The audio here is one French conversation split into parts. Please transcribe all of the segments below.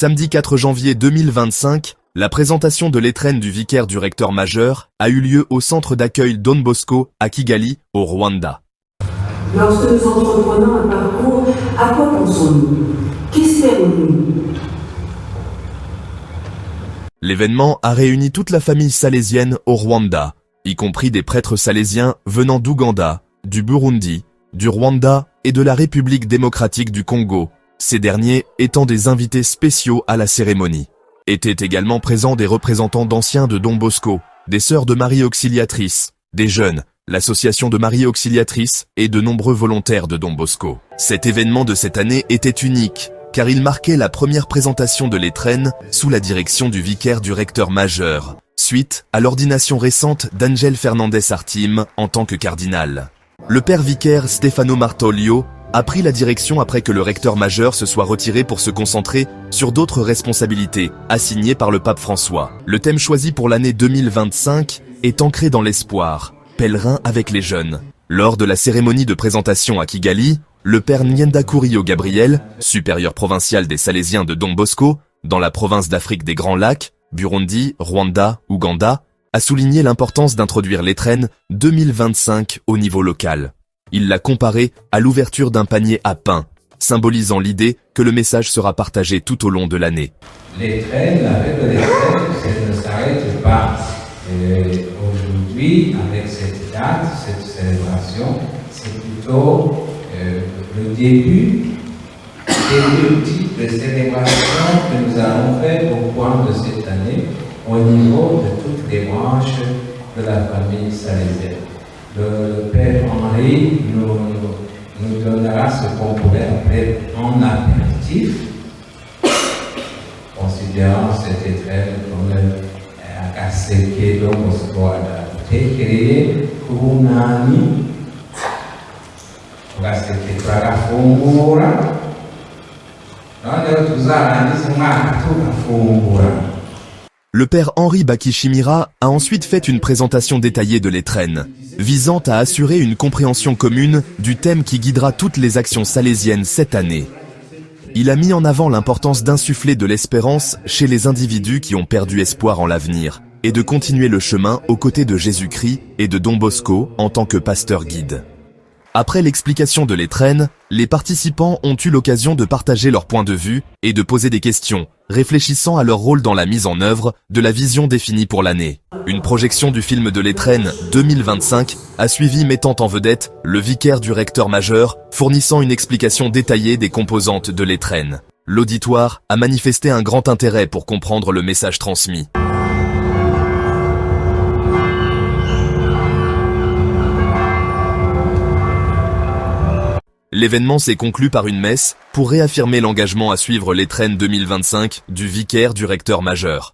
Samedi 4 janvier 2025, la présentation de l'étrenne du vicaire du recteur majeur a eu lieu au centre d'accueil Don Bosco à Kigali, au Rwanda. Lorsque nous entreprenons un parcours, à quoi pensons-nous? Qu'espérons-nous? L'événement a réuni toute la famille salésienne au Rwanda, y compris des prêtres salésiens venant d'Ouganda, du Burundi, du Rwanda et de la République démocratique du Congo, ces derniers étant des invités spéciaux à la cérémonie. Étaient également présents des représentants d'anciens de Don Bosco, des sœurs de Marie Auxiliatrice, des jeunes, l'association de Marie Auxiliatrice et de nombreux volontaires de Don Bosco. Cet événement de cette année était unique, car il marquait la première présentation de l'étrenne sous la direction du vicaire du recteur majeur, suite à l'ordination récente d'Angel Fernandez Artim en tant que cardinal. Le père vicaire Stefano Martoglio a pris la direction après que le recteur majeur se soit retiré pour se concentrer sur d'autres responsabilités assignées par le pape François. Le thème choisi pour l'année 2025 est ancré dans l'espoir, pèlerin avec les jeunes. Lors de la cérémonie de présentation à Kigali, le père Nyendakurio Gabriel, supérieur provincial des Salésiens de Don Bosco, dans la province d'Afrique des Grands Lacs, Burundi, Rwanda, Ouganda, a souligné l'importance d'introduire l'étrenne 2025 au niveau local. Il l'a comparé à l'ouverture d'un panier à pain, symbolisant l'idée que le message sera partagé tout au long de l'année. L'étrenne, la fête de l'étrenne, ça ne s'arrête pas. Aujourd'hui, avec cette date, cette célébration, c'est plutôt le début des multiples célébrations que nous allons faire au cours de cette année au niveau de toutes les branches de la famille salésienne. Le Père Henri nous donnera ce qu'on pourrait appeler un apéritif, considérant cette étrenne comme Akaseke Don Bosco adapté, créé Kurunani. Le père Henri Bakishimira a ensuite fait une présentation détaillée de l'étrenne, visant à assurer une compréhension commune du thème qui guidera toutes les actions salésiennes cette année. Il a mis en avant l'importance d'insuffler de l'espérance chez les individus qui ont perdu espoir en l'avenir, et de continuer le chemin aux côtés de Jésus-Christ et de Don Bosco en tant que pasteur guide. Après l'explication de l'étrenne, les participants ont eu l'occasion de partager leur point de vue et de poser des questions, réfléchissant à leur rôle dans la mise en œuvre de la vision définie pour l'année. Une projection du film de l'étrenne 2025 a suivi, mettant en vedette le vicaire du recteur majeur, fournissant une explication détaillée des composantes de l'étrenne. L'auditoire a manifesté un grand intérêt pour comprendre le message transmis. L'événement s'est conclu par une messe pour réaffirmer l'engagement à suivre l'étrenne 2025 du vicaire du recteur majeur.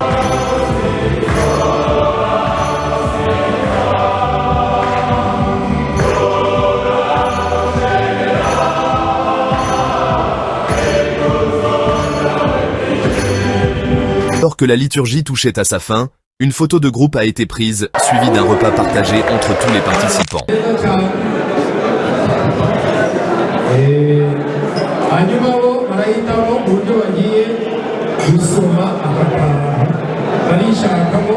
Alors que la liturgie touchait à sa fin, une photo de groupe a été prise, suivie d'un repas partagé entre tous les participants. hanyuma bo barahitamo uburyo bagiye gusoma aka kantu barishakamo